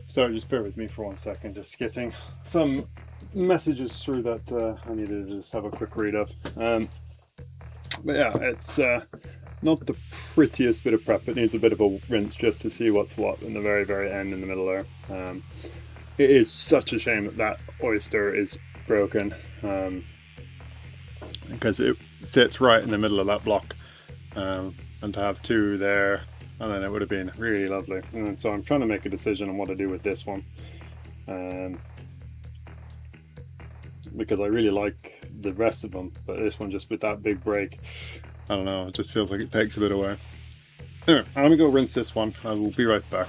So just bear with me for 1 second, just getting some messages through that I needed to just have a quick read of. But yeah, it's not the prettiest bit of prep. It needs a bit of a rinse just to see what's what in the very end in the middle there. It is such a shame that that oyster is broken, because it sits right in the middle of that block, and to have two there, and then it would have been really lovely. And so I'm trying to make a decision on what to do with this one, because I really like the rest of them, but this one, just with that big break, I don't know, it just feels like it takes a bit away. Anyway, I'm gonna go rinse this one. I will be right back.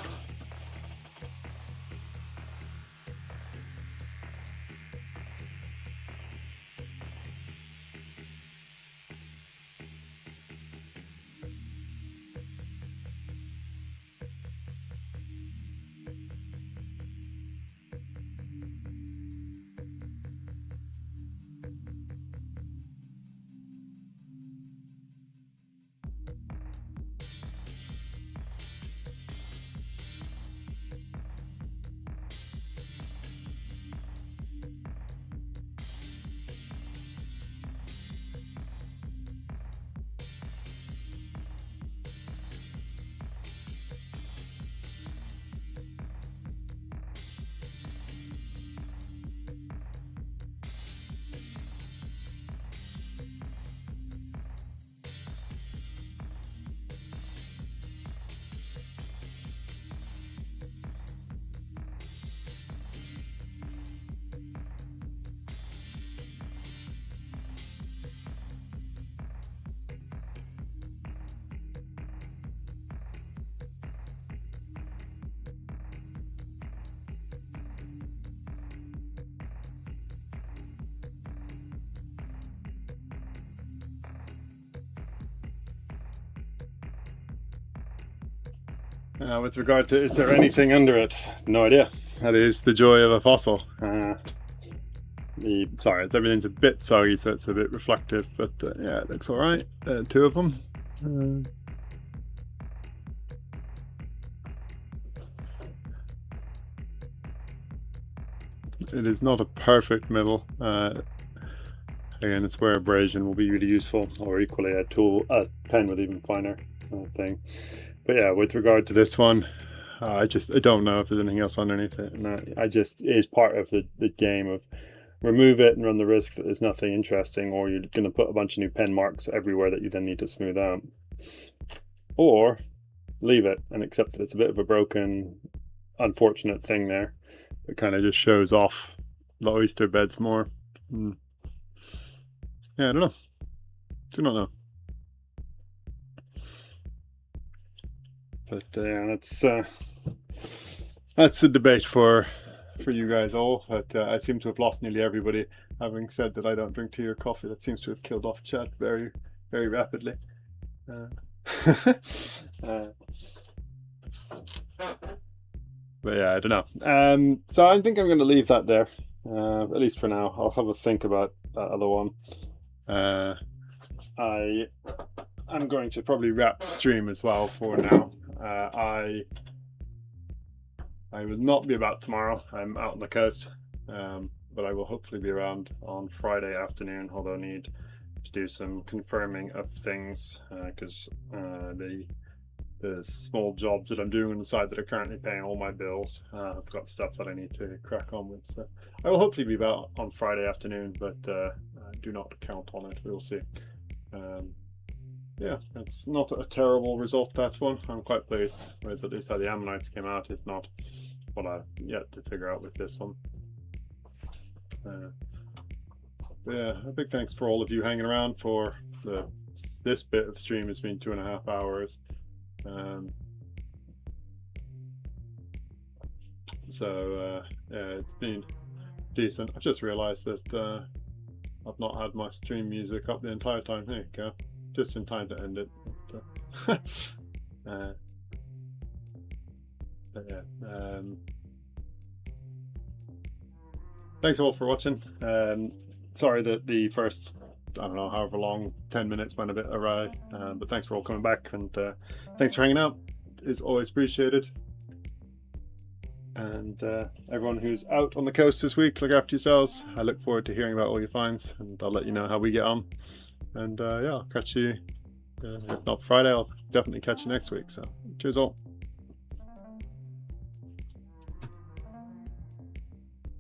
With regard to, is there anything under it? No idea. That is the joy of a fossil. Sorry, everything's a bit soggy, so it's a bit reflective, but yeah, it looks all right. Two of them. It is not a perfect middle. Again, it's where abrasion will be really useful, or equally a pen with even finer thing. But yeah, with regard to this one, I don't know if there's anything else underneath it, and it is part of the game of remove it and run the risk that there's nothing interesting, or you're going to put a bunch of new pen marks everywhere that you then need to smooth out, or leave it and accept that it's a bit of a broken, unfortunate thing there. It kind of just shows off the oyster beds more. Yeah, I don't know. Do not know. But yeah, that's the debate for you guys all. But I seem to have lost nearly everybody. Having said that I don't drink tea or coffee, that seems to have killed off chat very, very rapidly. But yeah, I don't know. So I think I'm going to leave that there, at least for now. I'll have a think about that other one. I'm going to probably wrap stream as well for now. I will not be about tomorrow. I'm out on the coast, but I will hopefully be around on Friday afternoon, although I need to do some confirming of things, because the small jobs that I'm doing on the side that are currently paying all my bills, I've got stuff that I need to crack on with. So I will hopefully be about on Friday afternoon, but do not count on it. We'll see. Yeah, it's not a terrible result, that one. I'm quite pleased with at least how the ammonites came out, if not what I've yet to figure out with this one. Yeah, a big thanks for all of you hanging around for this bit of stream. Has been 2.5 hours. So yeah, it's been decent. I've just realized that I've not had my stream music up the entire time. There you go. Just in time to end it. But yeah, thanks all for watching. Sorry that the first, I don't know, however long, 10 minutes went a bit awry, but thanks for all coming back, and thanks for hanging out. It's always appreciated. And everyone who's out on the coast this week, look after yourselves. I look forward to hearing about all your finds, and I'll let you know how we get on. And yeah, I'll catch you, if not Friday, I'll definitely catch you next week. So cheers all.